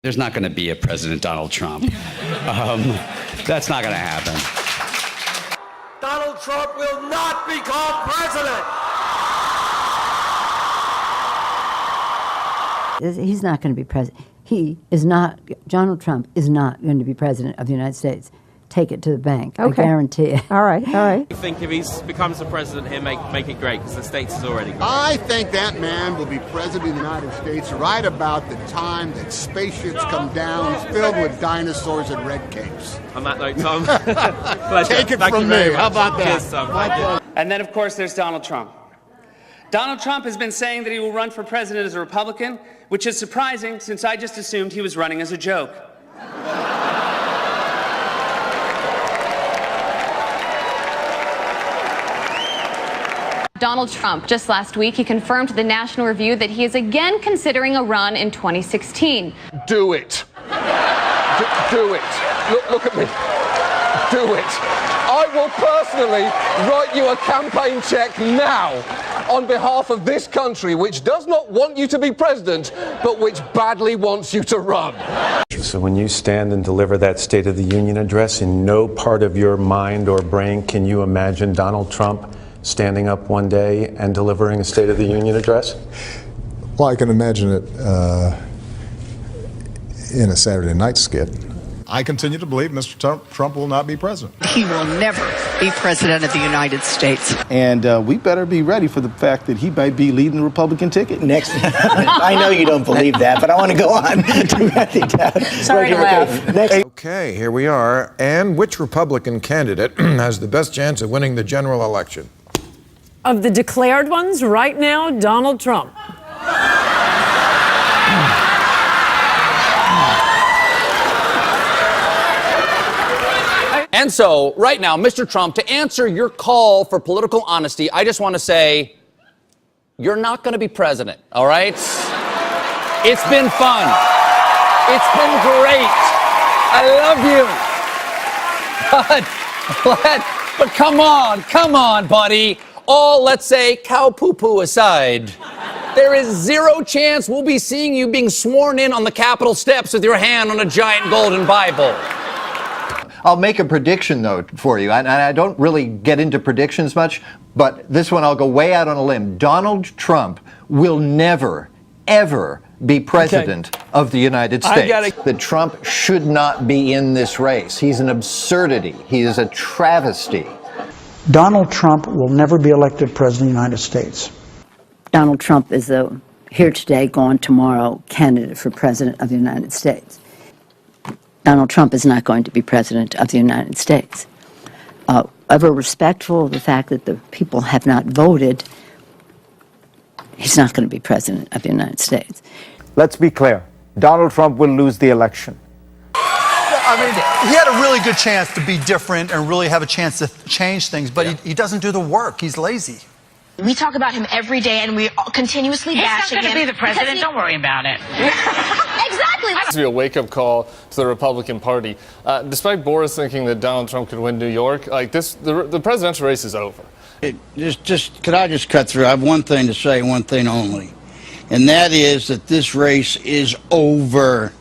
There's not going to be a President Donald Trump. That's not going to happen. Donald Trump will not become president. He's not going to be president. He is not, Donald Trump is not going to be president of the United States. Take it to the bank. Okay. I guarantee it. All right, all right. I think if he becomes the president, he'll make it great, because the States is already great. I think that man will be president of the United States right about the time that spaceships come down filled with dinosaurs and red capes. On that note, Tom, Take it from me. How about that? Cheers, Tom. And then, of course, there's Donald Trump. Donald Trump has been saying that he will run for president as a Republican, which is surprising since I just assumed he was running as a joke. Donald Trump, just last week, he confirmed to the National Review that he is again considering a run in 2016. Do it. Do it. Look at me. Do it. I will personally write you a campaign check now on behalf of this country, which does not want you to be president, but which badly wants you to run. So when you stand and deliver that State of the Union address, in no part of your mind or brain can you imagine Donald Trump standing up one day and delivering a State of the Union address? Well, I can imagine it in a Saturday night skit. I continue to believe Mr. Trump will not be president. He will never be president of the United States. And we better be ready for the fact that he might be leading the Republican ticket. Next, I know you don't believe that, but I want to go on. Sorry to laugh. Next. Okay, here we are. And which Republican candidate has the best chance of winning the general election? Of the declared ones, right now, Donald Trump. And so, right now, Mr. Trump, to answer your call for political honesty, I just want to say, you're not going to be president, all right? It's been fun. It's been great. I love you. But come on, buddy. All, let's say, cow poo-poo aside, there is zero chance we'll be seeing you being sworn in on the Capitol steps with your hand on a giant golden Bible. I'll make a prediction, though, for you. And I don't really get into predictions much, but this one I'll go way out on a limb. Donald Trump will never, ever be president of the United States. That Trump should not be in this race. He's an absurdity. He is a travesty. Donald Trump will never be elected president of the United States. Donald Trump is a here today, gone tomorrow candidate for president of the United States. Donald Trump is not going to be president of the United States. Ever respectful of the fact that the people have not voted, he's not going to be president of the United States. Let's be clear. Donald Trump will lose the election. I mean, he had a really good chance to be different and really have a chance to change things, but he doesn't do the work. He's lazy. We talk about him every day, and we continuously bash him. He's not going to be the president. Don't worry about it. Exactly. This would be a wake-up call to the Republican Party. Despite Boris thinking that Donald Trump could win New York, like this, the presidential race is over. Could I just cut through? I have one thing to say, one thing only, and that is that this race is over.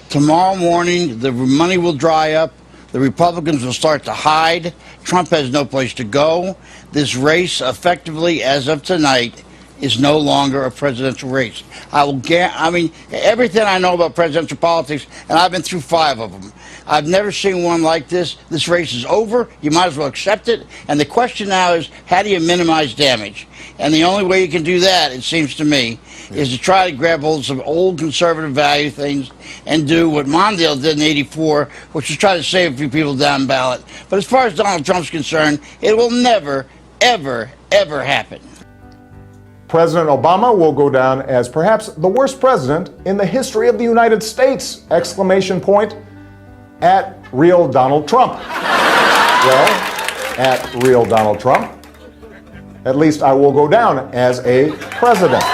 Tomorrow morning, the money will dry up. The Republicans will start to hide. Trump has no place to go. This race, effectively, as of tonight, is no longer a presidential race. I mean, everything I know about presidential politics, and I've been through 5 of them, I've never seen one like this. This race is over. You might as well accept it. And the question now is, how do you minimize damage? And the only way you can do that, it seems to me, is to try to grab hold of some old conservative value things and do what Mondale did in '84, which is try to save a few people down ballot. But as far as Donald Trump's concerned, it will never, ever, ever happen. President Obama will go down as perhaps the worst president in the history of the United States! Exclamation point at real Donald Trump. Well, at real Donald Trump, at least I will go down as a president.